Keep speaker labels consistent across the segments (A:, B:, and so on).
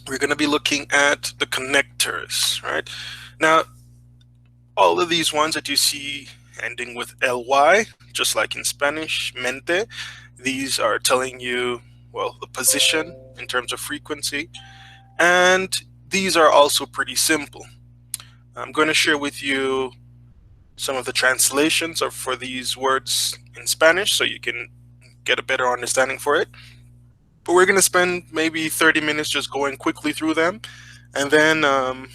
A: we're going to be looking at the connectors, right? Now, all of these ones that you see ending with ly, just like in Spanish, mente, these are telling you, well, the position in terms of frequency. And these are also pretty simple. I'm going to share with you some of the translations of for these words in Spanish so you can get a better understanding for it. But we're going to spend maybe 30 minutes just going quickly through them. And then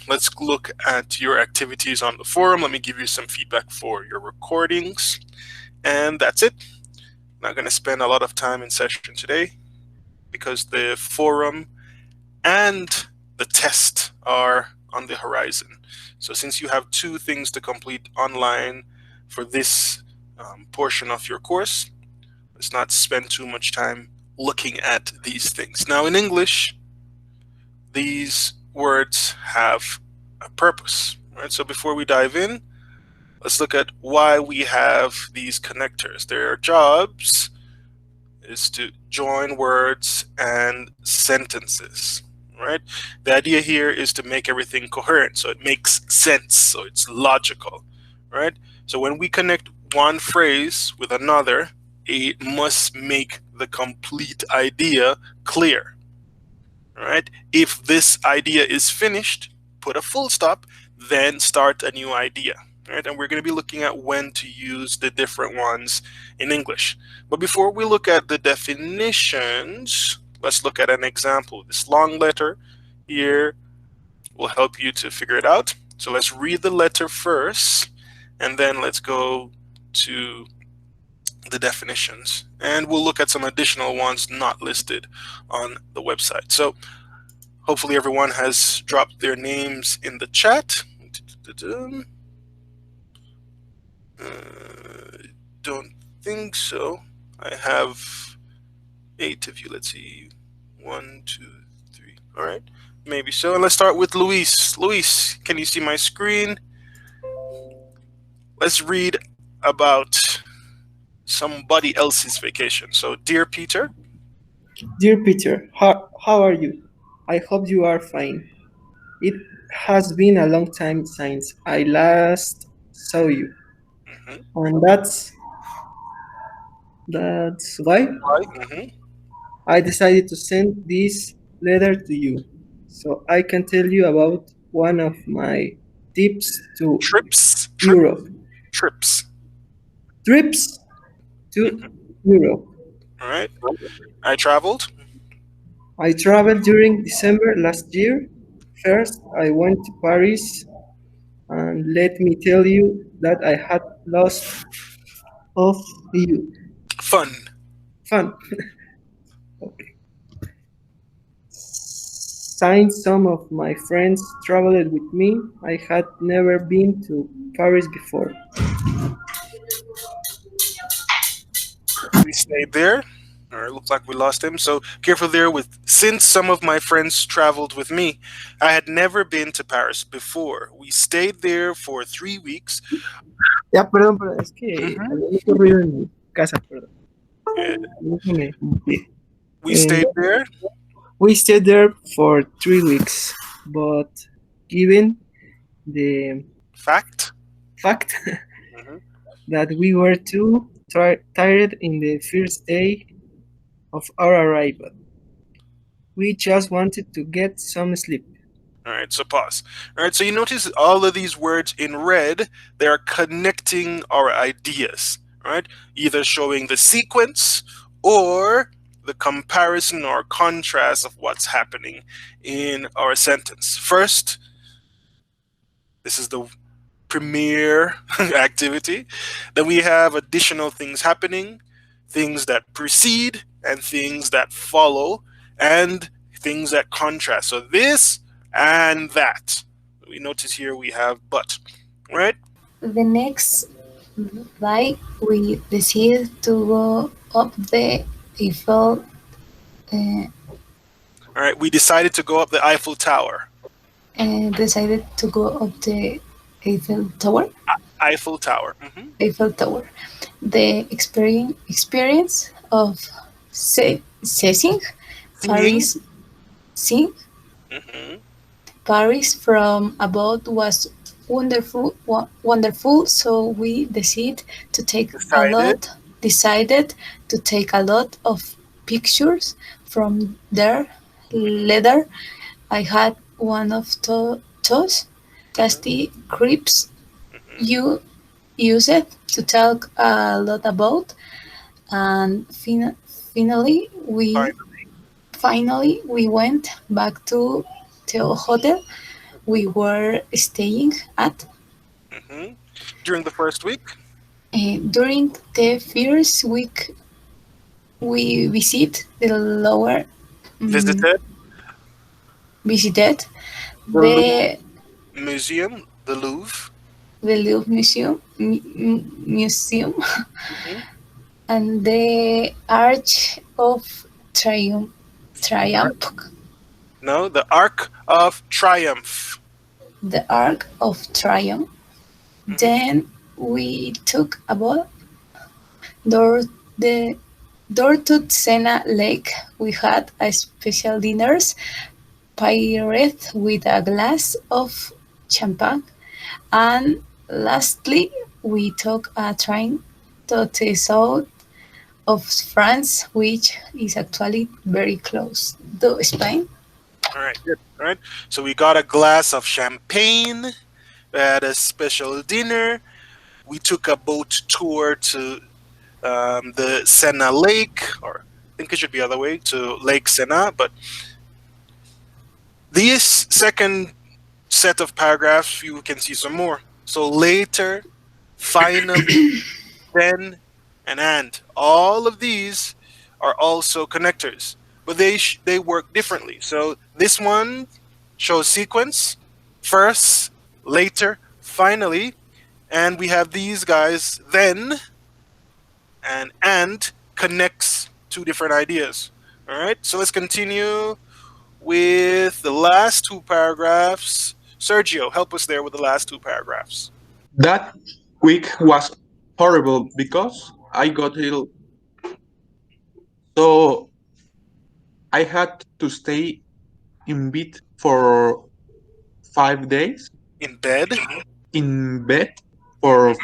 A: let's look at your activities on the forum. Let me give you some feedback for your recordings. And that's it. Not going to spend a lot of time in session today because the forum and the test are on the horizon. So since you have two things to complete online for this portion of your course, let's not spend too much time looking at these things. Now in English, these words have a purpose, right? So before we dive in, let's look at why we have these connectors. Their jobs is to join words and sentences, right? The idea here is to make everything coherent, so it makes sense, so it's logical, right? So when we connect one phrase with another, it must make the complete idea clear, right? If this idea is finished, put a full stop, then start a new idea, right? And we're going to be looking at when to use the different ones in English. But before we look at the definitions, let's look at an example. This long letter here will help you to figure it out. So let's read the letter first, and then let's go to the definitions. And we'll look at some additional ones not listed on the website. So hopefully everyone has dropped their names in the chat. Don't think so. I have 8 of you. Let's see. 1, 2, 3. All right. Maybe so. And let's start with Luis. Luis, can you see my screen? Let's read about somebody else's vacation. So, dear Peter.
B: Dear Peter, how are you? I hope you are fine. It has been a long time since I last saw you. And that's why I decided to send this letter to you. So I can tell you about one of my trips to
A: Trips.
B: Europe.
A: Trips.
B: Trips to Europe.
A: All right. I traveled.
B: I traveled during December last year. First, I went to Paris, and let me tell you that I had lots of you.
A: Fun.
B: Fun. Okay. Since some of my friends traveled with me, I had never been to Paris before.
A: We stayed there. All right, looks like we lost him. So careful there with since some of my friends traveled with me. I had never been to Paris before. We stayed there for 3 weeks.
B: Ya, perdón, pero es que hay mucho ruido en mi casa, perdón. Déjame cumplir.
A: We stayed there.
B: We stayed there for 3 weeks, but given the
A: fact
B: that we were too tired in the first day of our arrival, we just wanted to get some sleep.
A: All right, so pause. All right, so you notice all of these words in red, they are connecting our ideas, right? Either showing the sequence or the comparison or contrast of what's happening in our sentence. First, this is the premier activity. Then we have additional things happening, things that precede and things that follow, and things that contrast. So this and that. We notice here we have but, right?
C: The next day, we decided to go up the Eiffel.
A: All right, we decided to go up the Eiffel Tower.
C: Decided to go up the Eiffel Tower.
A: Eiffel Tower.
C: Eiffel Tower. The experience of seeing Paris,
A: Mm-hmm.
C: Paris from above was wonderful. So we
A: Decided.
C: decided to take a lot of pictures from there.
A: Mm-hmm.
C: Later, I had one of those
A: Mm-hmm.
C: tasty crepes
A: Mm-hmm.
C: you use it to talk a lot about, and finally we
A: Fine.
C: finally we went back to the hotel we
A: Mm-hmm.
C: were staying at.
A: Mm-hmm. During the first week,
C: During the first week, we um,
A: visited
C: visited
A: the Louvre
C: the
A: Museum, the Louvre.
C: Louvre Museum
A: Mm-hmm.
C: and the Arch of Triumph. Triumph,
A: No, the Arc of Triumph.
C: the Arc of Triumph.
A: Mm-hmm.
C: Then we took a boat door the door to Sena Lake. We had a special dinners pirate with a glass of champagne. And lastly, we took a train to the south of France, which is actually very close to Spain.
A: All right, good. All right. So we got a glass of champagne. We had a special dinner. We took a boat tour to the Sena Lake, or I think it should be other way to Lake Sena. But this second set of paragraphs, you can see some more. So later, finally, then, and all of these are also connectors, but they work differently. So this one shows sequence first, later, finally, and we have these guys then and connects two different ideas. All right, so let's continue with the last two paragraphs. Sergio, help us there with the last two paragraphs.
D: That week was horrible because I got ill, so I had to stay in bed for 5 days.
A: In bed.
D: In bed
A: Hmm.
D: for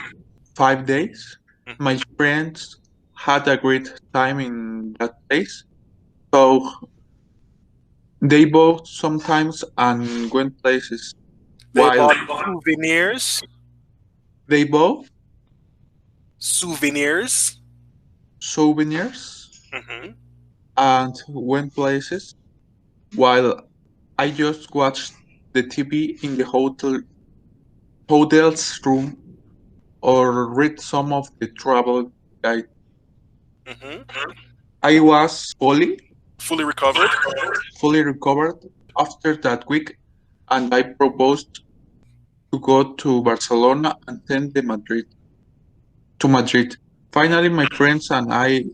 D: 5 days. My
A: Hmm.
D: friends had a great time in that place, so they both sometimes and went places
A: They
D: while
A: bought souvenirs.
D: they both
A: Souvenirs.
D: souvenirs
A: Hmm.
D: and went places while I just watched the TV in the hotel's room or read some of the travel guide.
A: Hmm.
D: I was
A: Fully recovered.
D: fully recovered after that week, and I proposed to go to Barcelona and then to Madrid. Finally, my friends and I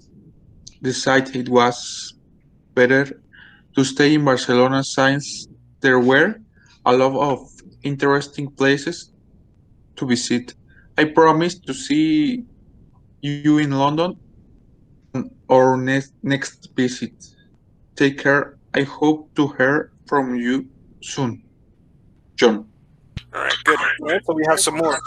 D: decided it was better to stay in Barcelona since there were a lot of interesting places to visit. I promise to see you in London on our next visit. Take care. I hope to hear from you soon, John.
A: All right, good. All right, so we have some more.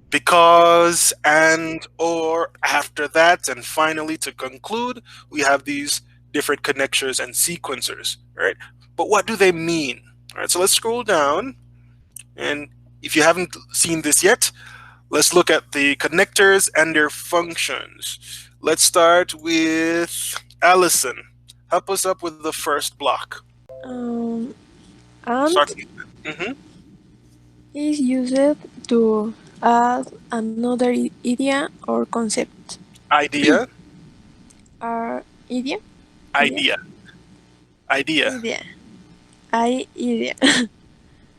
A: Because, and, or, after that, and finally, to conclude, we have these different connectors and sequencers. All right, but what do they mean? All right, so let's scroll down. And if you haven't seen this yet, let's look at the connectors and their functions. Let's start with Allison. Help us up with the first block.
E: Um, and
A: Start. Hmm.
E: is used to add another idea or concept.
A: Idea.
E: Or idea, idea,
A: Idea. Idea.
E: idea, idea,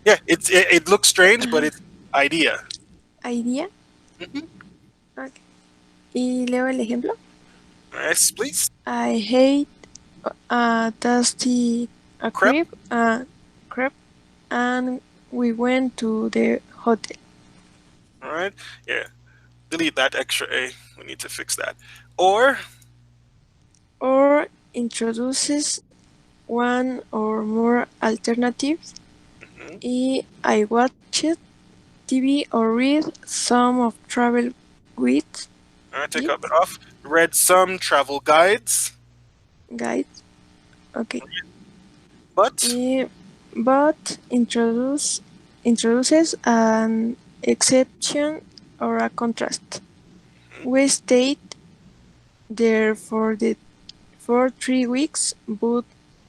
A: Yeah, it looks strange, but it's idea.
E: idea.
A: Hmm.
E: Okay. Y leo el ejemplo.
A: Yes, please.
E: I hate a tasty a
A: Crep.
E: crepe, and we went to the hotel.
A: All right. Yeah. Delete that extra A. We need to fix that. Or
E: Or introduces one or more alternatives.
A: Hmm.
E: I watched TV or read some of travel guides.
A: All right, take a bit
E: guides,
A: off. Read some travel guides,
E: guides. Okay.
A: but
E: Eh, but introduces an exception or a contrast. We stayed there for 3 weeks, but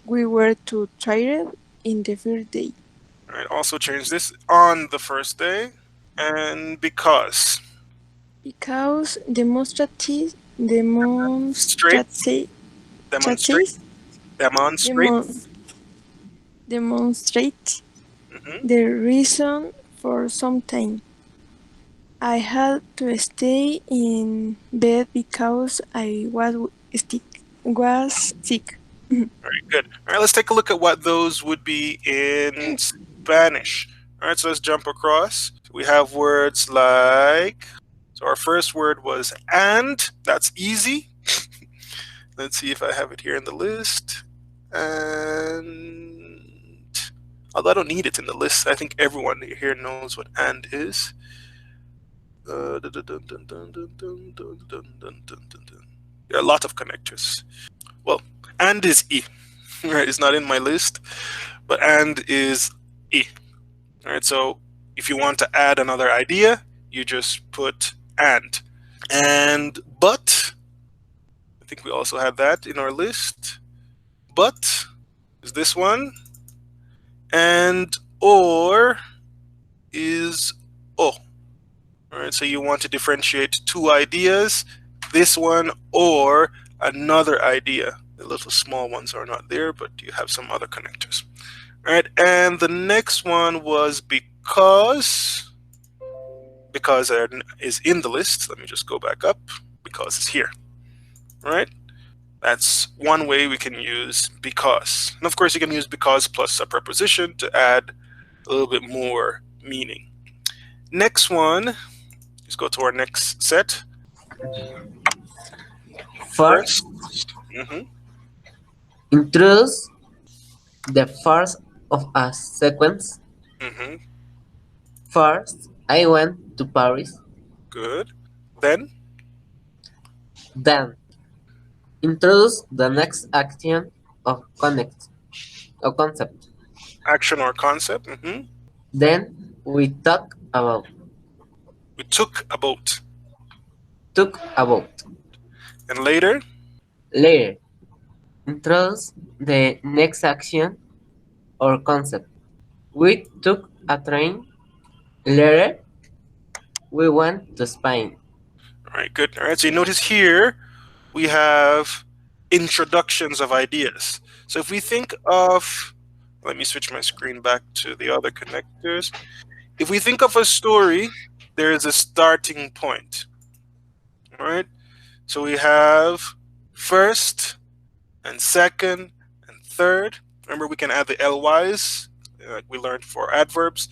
E: we were too tired in the first day
A: all right, also change this on the first day and because.
E: because
A: Straight, demonstrate,
E: demonstrates
A: demonstrate.
E: demo, demonstrate
A: Hmm.
E: the reason for some time. I had to stay in bed because I was sick.
A: All right, good. All right, let's take a look at what those would be in Spanish. All right, so let's jump across. We have words like, so our first word was and. That's easy. Let's see if I have it here in the list. And although I don't need it in the list, I think everyone here knows what and is. There are a lot of connectors. Well, and is E. Right, it's not in my list, but and is E. All right, so if you want to add another idea, you just put and. And but, I think we also had that in our list. But is this one. And or is O. All right, so you want to differentiate two ideas, this one or another idea. The little small ones are not there, but you have some other connectors. All right, and the next one was because is in the list. Let me just go back up. Because it's here. All right, that's one way we can use because. And of course, you can use because plus a preposition to add a little bit more meaning. Next one, let's go to our next set.
F: First,
A: First, hmm
F: introduce the first of a sequence.
A: hmm
F: First, I went to Paris.
A: good. Then,
F: Then, introduce the next action of connect or concept.
A: action or concept.
F: Then, we
A: We took a boat.
F: took about.
A: And later,
F: Later, introduce the next action or concept. We took a train. Later, we went to Spain.
A: all right, good. All right, so you notice here we have introductions of ideas. So if we think of, let me switch my screen back to the other connectors. If we think of a story, there is a starting point. All right, so we have first and second and third. Remember, we can add the lys, like we learned for adverbs,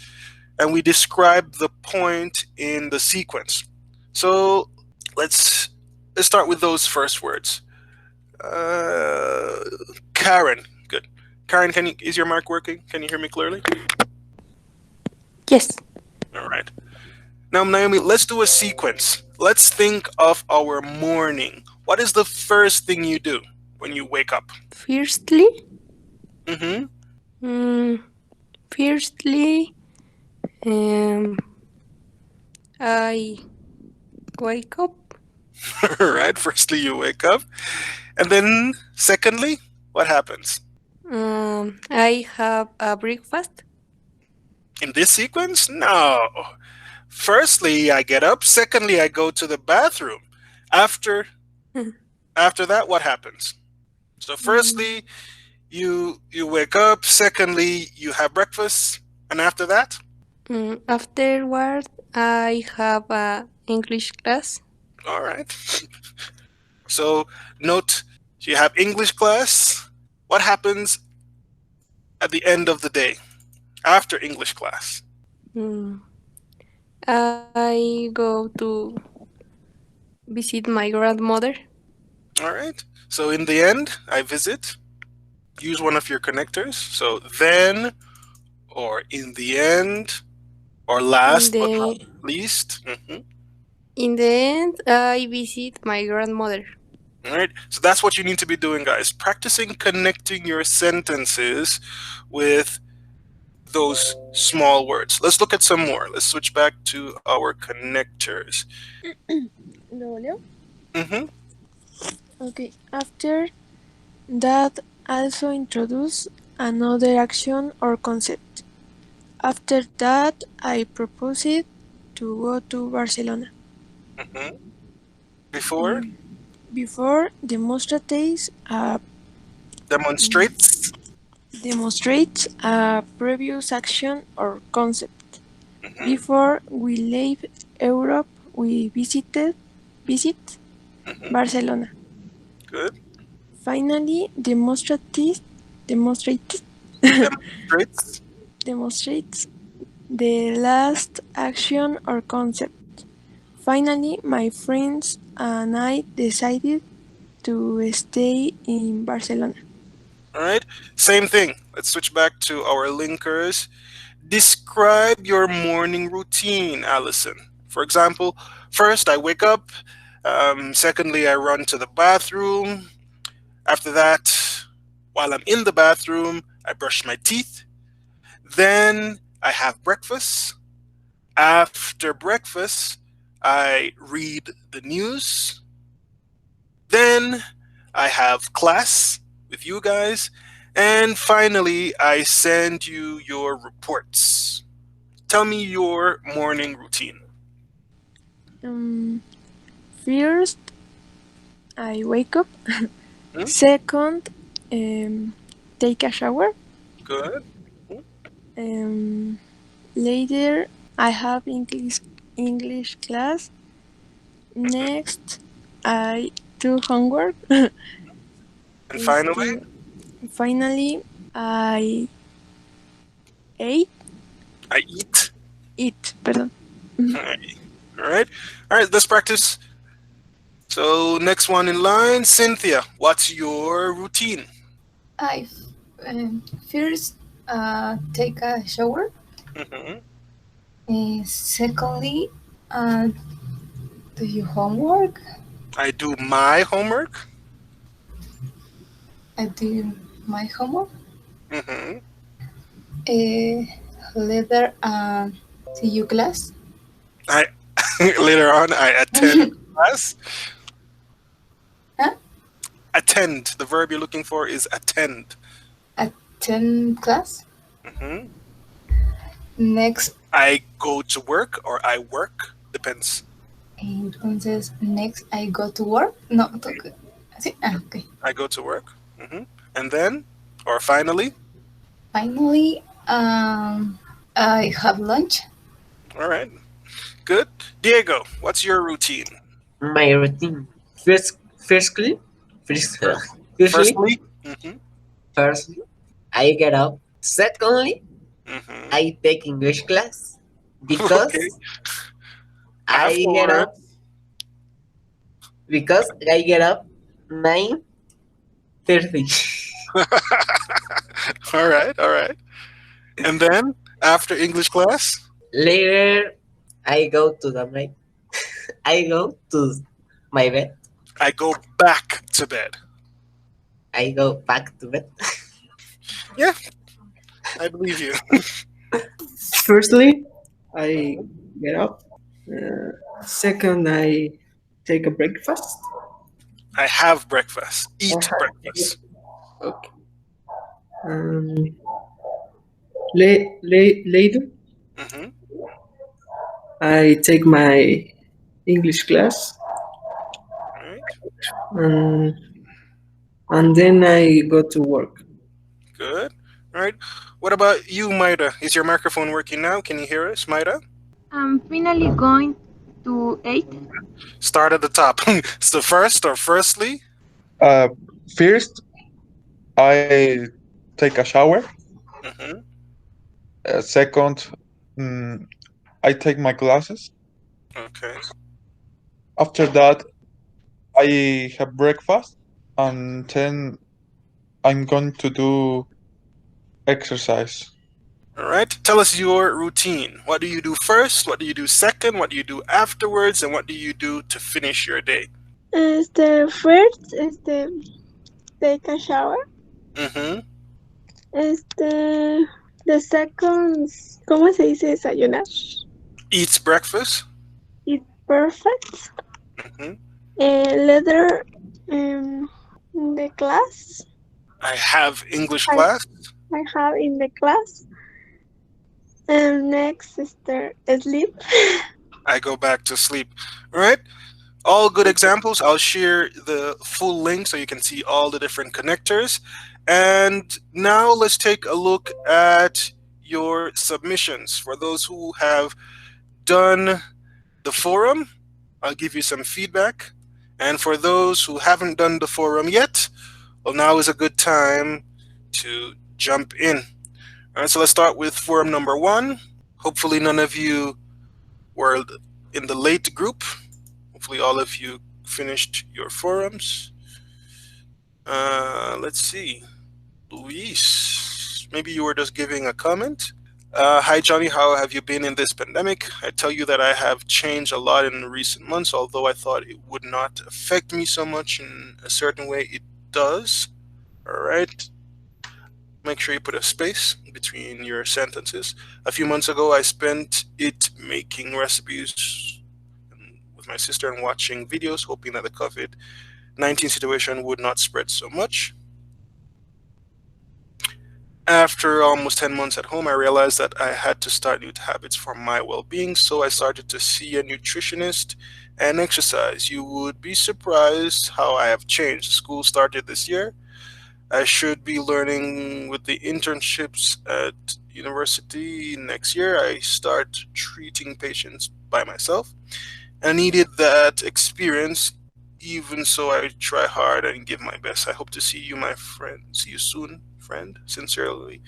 A: and we describe the point in the sequence. So let's let's start with those first words. Uh, Karen, good. Karen, is your mic working? Can you hear me clearly?
E: Yes.
A: All right. Now, Naomi, let's do a sequence. Let's think of our morning. What is the first thing you do when you wake up?
E: Firstly,
A: Mm-hmm.
E: mm, firstly, um, I wake up.
A: All right. Firstly, you wake up, and then secondly, what happens
E: I have a breakfast.
A: in this sequence? No. Firstly, I get up. Secondly, I go to the bathroom. After after that, what happens? So,
E: Mm,
A: firstly, you wake up. Secondly, you have breakfast, and after that,
E: Afterward, I have a English class.
A: all right. So, note you have English class. What happens at the end of the day after English class?
E: Mm, I go to visit my grandmother.
A: All right. So, in the end, I visit. use one of your connectors. So then, or in the end, or
E: In
A: last but not
E: the
A: least.
E: in the end, I visit my grandmother.
A: All right. So that's what you need to be doing, guys. Practicing connecting your sentences with those small words. Let's look at some more. Let's switch back to our connectors.
E: Lolio.
A: Mm-hmm.
E: Okay. After that, also introduce another action or concept. After that, I proposed to go to Barcelona.
A: Mm-hmm. Before
E: Mm, Before demonstrates
A: demonstrates.
E: demonstrates a previous action or concept.
A: Mm-hmm.
E: Before we leave Europe, we visit
A: Mm-hmm.
E: Barcelona.
A: Good.
E: Finally, demonstrates
A: Demonstrates.
E: demonstrates the last action or concept. Finally, my friends and I decided to stay in Barcelona.
A: All right. Same thing. Let's switch back to our linkers. Describe your morning routine, Allison. For example, first I wake up. Secondly, I run to the bathroom. After that, while I'm in the bathroom, I brush my teeth. Then I have breakfast. After breakfast, I read the news. Then I have class with you guys. And finally, I send you your reports. Tell me your morning routine.
E: Um, First, I wake up.
A: Hmm?
E: Second, take a shower.
A: Good. Hmm?
E: Um, Later, I have English class. Next, I do homework.
A: And finally,
E: Este, Finally, I ate.
A: I eat.
E: Eat, perdón.
A: All right. All right, let's practice. So, next one in line, Cynthia, what's your routine?
C: I first take a shower.
A: Hmm.
C: Secondly, uh, do your homework.
A: I do my homework.
C: I do my homework.
A: Hmm.
C: Uh, Later, to your class.
A: I later on I attend class.
C: Huh?
A: Attend. The verb you're looking for is attend.
C: Attend class.
A: Hmm.
C: Next,
A: I go to work or I work. Depends.
C: entonces, next I go to work. No, toca. Sí, okay.
A: I go to work. Hmm. And then, or finally,
C: Finally, I have lunch.
A: all right, good. Diego, what's your routine?
F: My routine. Firstly, first, firstly,
A: Firstly, hmm
F: firstly, I get up. Secondly,
A: hmm
F: I take English class
A: okay.
F: I get up
A: Afterwards,
F: because I get up 9:30.
A: all right, all right. And then after English class,
F: Later, I go to the my I go to my bed.
A: I go back to bed.
F: I go back to bed.
A: Yeah, I believe you.
B: Firstly, I get up. Second, I take a breakfast.
A: I have breakfast.
B: I
A: Eat
B: have
A: breakfast.
B: okay. Um, Later,
A: Hmm.
B: I take my English class,
A: All right.
B: and then I go to work.
A: Good. All right. What about you, Maida? Is your microphone working now? Can you hear us, Maida?
E: I'm finally going to eat.
A: Start at the top. So first or firstly.
D: Uh, First, I take a shower.
A: Hmm.
D: Second, mm, I take my classes.
A: Okay.
D: After that, I have breakfast, and then I'm going to do exercise.
A: All right. Tell us your routine. What do you do first? What do you do second? What do you do afterwards? And what do you do to finish your day?
E: First, take a shower.
A: Mm-hmm.
E: The second, ¿cómo se dice desayunar?
A: Eats breakfast.
E: It's perfect.
A: Mm-hmm.
E: Later, um, the class
A: I have English
E: I,
A: class.
E: I have in the class. And next is the sleep.
A: I go back to sleep. All right. All good examples. I'll share the full link so you can see all the different connectors. And now let's take a look at your submissions. For those who have done the forum, I'll give you some feedback. And for those who haven't done the forum yet, well, now is a good time to jump in. All right, so let's start with forum number one. Hopefully, none of you were in the late group. Hopefully, all of you finished your forums. Let's see. Luis, maybe you were just giving a comment. Hi, Johnny. How have you been in this pandemic? I tell you that I have changed a lot in recent months, although I thought it would not affect me so much in a certain way. It does. All right. Make sure you put a space between your sentences. A few months ago, I spent it making recipes with my sister and watching videos, hoping that the COVID-19 situation would not spread so much. After almost 10 months at home, I realized that I had to start new habits for my well being, so I started to see a nutritionist and exercise. You would be surprised how I have changed. School started this year. I should be learning with the internships at university next year. I start treating patients by myself. I needed that experience, even so I try hard and give my best. I hope to see you, my friend. See you soon, friend. Sincerely,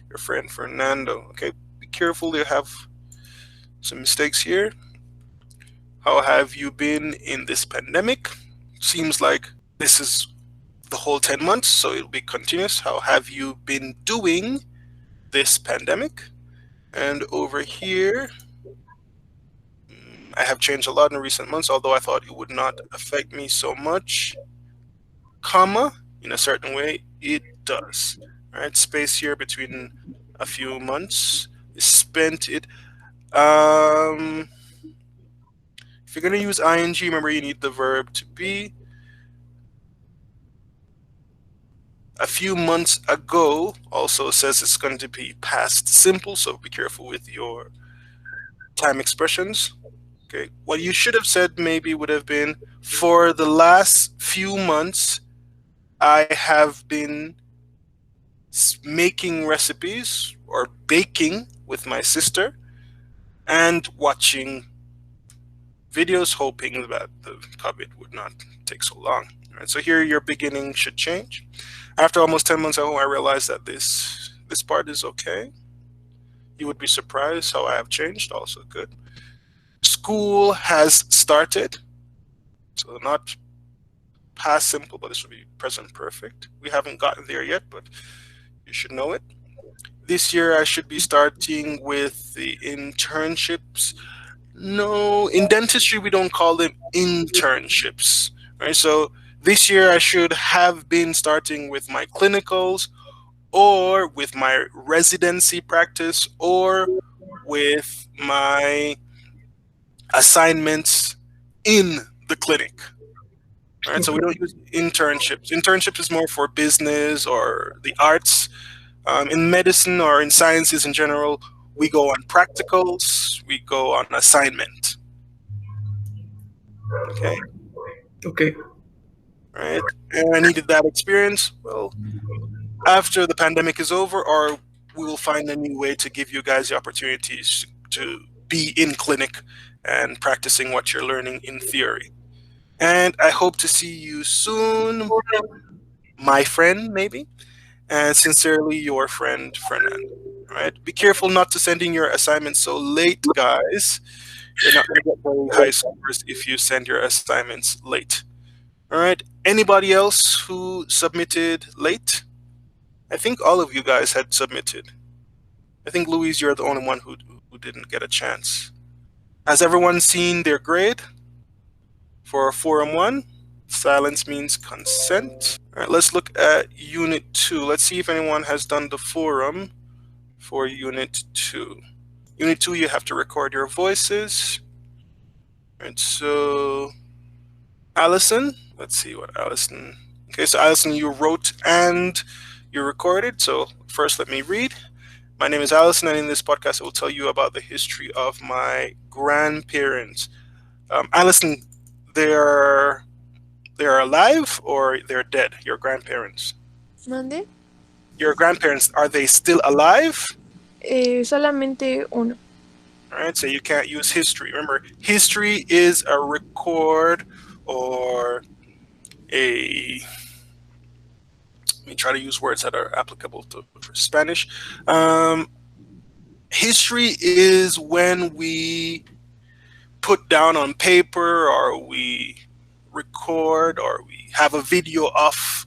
A: your friend Fernando. Okay, be careful. You have some mistakes here. How have you been in this pandemic? Seems like this is the whole 10 months, so it'll be continuous. How have you been doing this pandemic? And over here, I have changed a lot in recent months, although I thought it would not affect me so much, comma, in a certain way, it does. All right, space here between a few months. Spent it. Um, if you're going to use ing, remember you need the verb to be. A few months ago also says it's going to be past simple, so be careful with your time expressions. Okay, what you should have said maybe would have been, for the last few months, I have been making recipes or baking with my sister and watching videos, hoping that the COVID would not take so long. All right, so here your beginning should change. After almost 10 months at home, I realized that this part is okay. You would be surprised how I have changed. Also good. School has started. So not past simple, but this would be present perfect. We haven't gotten there yet, but you should know it. This year I should be starting with the internships. No, in dentistry we don't call them internships, right? So this year I should have been starting with my clinicals or with my residency practice or with my assignments in the clinic. Right, so we don't use internships. Internships is more for business or the arts. In medicine or in sciences in general, we go on practicals, we go on assignment. Okay,
B: Okay.
A: right? And I needed that experience. Well, after the pandemic is over, or we will find a new way to give you guys the opportunities to be in clinic and practicing what you're learning in theory. And I hope to see you soon, my friend, maybe. And sincerely, your friend, Fernando. All right. Be careful not to send in your assignments so late, guys. You're not going to get very high scores if you send your assignments late. All right. Anybody else who submitted late? I think all of you guys had submitted. I think Louise, you're the only one who didn't get a chance. Has everyone seen their grade for Forum 1? Silence means consent. All right, let's look at Unit 2. Let's see if anyone has done the forum for Unit 2. Unit 2, you have to record your voices. All right, so Allison, let's see what Allison. Okay, so Allison, you wrote and you recorded. So first, let me read. My name is Allison, and in this podcast, I will tell you about the history of my grandparents. Allison, they're they're alive or they're dead? Your grandparents.
E: ¿Mande?
A: Your grandparents, are they still alive?
E: Solamente uno.
A: All right, so you can't use history. Remember, history is a record or a. Let me try to use words that are applicable to for Spanish. History is when we put down on paper or we record or we have a video of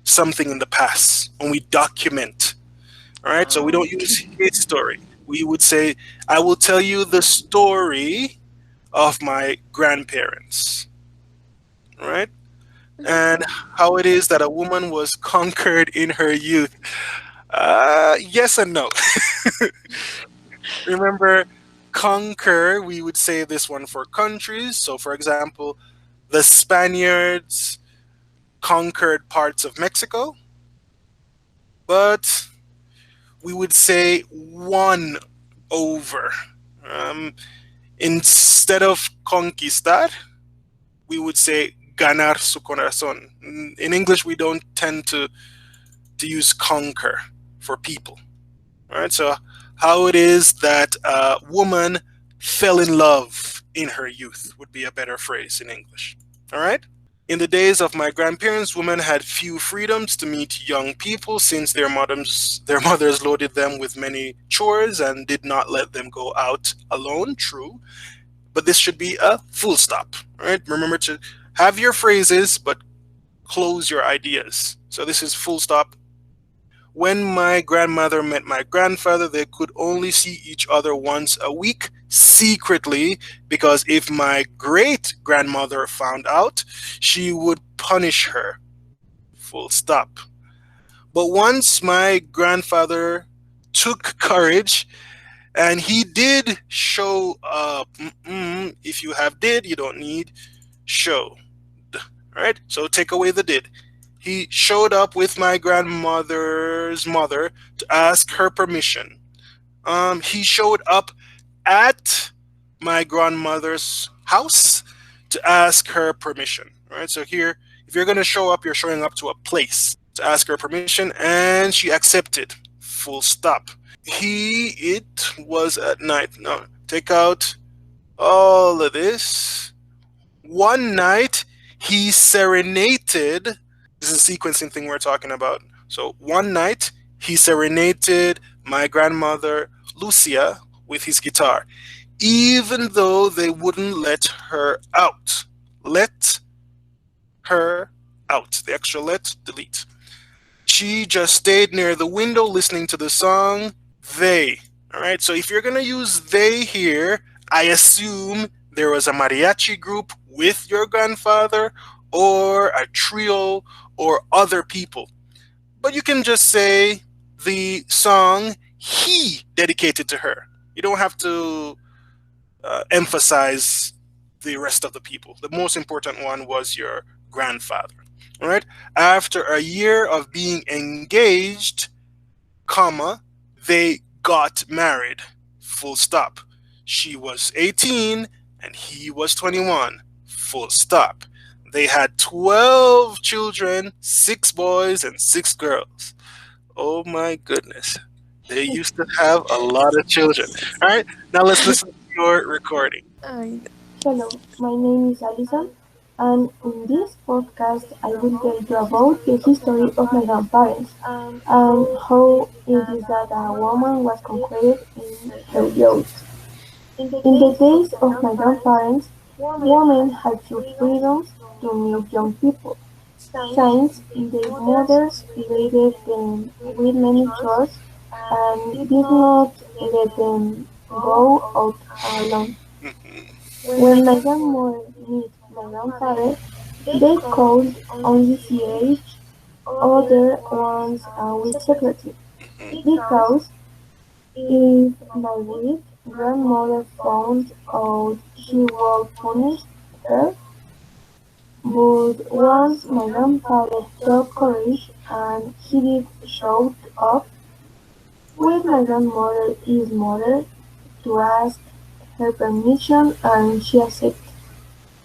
A: something in the past when we document. All right, so we don't use history. We would say, I will tell you the story of my grandparents. All right, and how it is that a woman was conquered in her youth. Yes and no. Remember, conquer, we would say this one for countries. So, for example, the Spaniards conquered parts of Mexico, but we would say won over. Um, Instead of conquistar, we would say ganar su corazón. In English, we don't tend to use conquer for people. All right, so how it is that a woman fell in love in her youth would be a better phrase in English. All right? In the days of my grandparents, women had few freedoms to meet young people since their mothers loaded them with many chores and did not let them go out alone. True. But this should be a full stop. All right? Remember to have your phrases, but close your ideas. So this is full stop. When my grandmother met my grandfather, they could only see each other once a week secretly because if my great grandmother found out, she would punish her. Full stop. But once my grandfather took courage and he did show up. If you have did, you don't need show. All right? So take away the did. He showed up with my grandmother's mother to ask her permission. He showed up at my grandmother's house to ask her permission. All right, so here, if you're going to show up, you're showing up to a place to ask her permission, and she accepted. Full stop. It was at night. No, take out all of this. One night, he serenaded. This is a sequencing thing we're talking about. So one night, he serenaded my grandmother, Lucia, with his guitar, even though they wouldn't let her out. Let her out. The extra let, delete. She just stayed near the window listening to the song, They. All right, so if you're going to use they here, I assume there was a mariachi group with your grandfather or a trio or other people. But you can just say the song he dedicated to her. You don't have to emphasize the rest of the people. The most important one was your grandfather. All right. After a year of being engaged, comma, they got married. Full stop. She was 18 and he was 21. Full stop. They had 12 children, 6 boys and 6 girls. Oh my goodness. They used to have a lot of children. All right, now let's listen to your recording.
E: Ay,
G: Hello, my name is Alison, and in this podcast I will tell you about the history of my grandparents and how it is that a woman was conquered in her youth. In the days of my grandparents, women had few freedoms to meet young people, Since their mothers created them with many chores and did not let them go out alone.
A: Hmm.
G: When my grandmother met my grandfather, they could only see each other once a week secretly, because if my great grandmother found out she would punish her. But once my grandfather took courage and he did show up with my grandmother's mother to ask her permission and she accepted.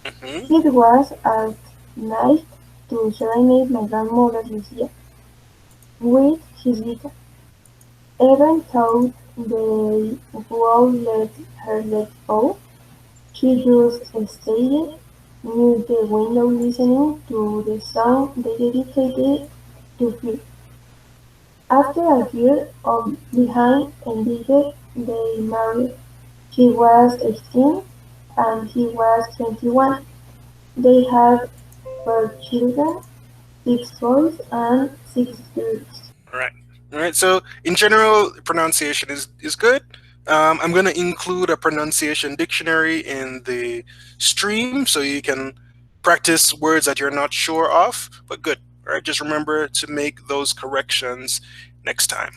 A: Hmm.
G: It was at night to serenade my grandmother Lucia with his guitar. Even though they would let her let go, she just stayed near the window listening to the song they dedicated to her. After a year of being engaged, they married. She was 18 and he was 21. They had 4 children, 6 boys and 6 girls.
A: Right. All right. So in general, pronunciation is good. I'm going to include a pronunciation dictionary in the stream so you can practice words that you're not sure of. But good. All right. Just remember to make those corrections next time.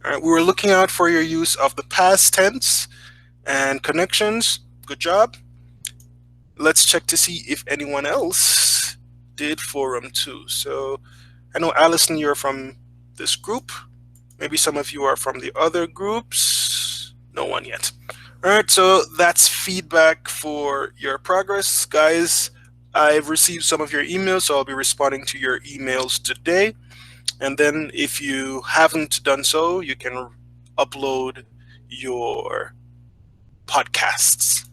A: All right. We were looking out for your use of the past tense and connections. Good job. Let's check to see if anyone else did forum too. So I know Allison, you're from this group. Maybe some of you are from the other groups. No one yet. All right, so that's feedback for your progress, guys. I've received some of your emails, so I'll be responding to your emails today. And then if you haven't done so, you can upload your podcasts.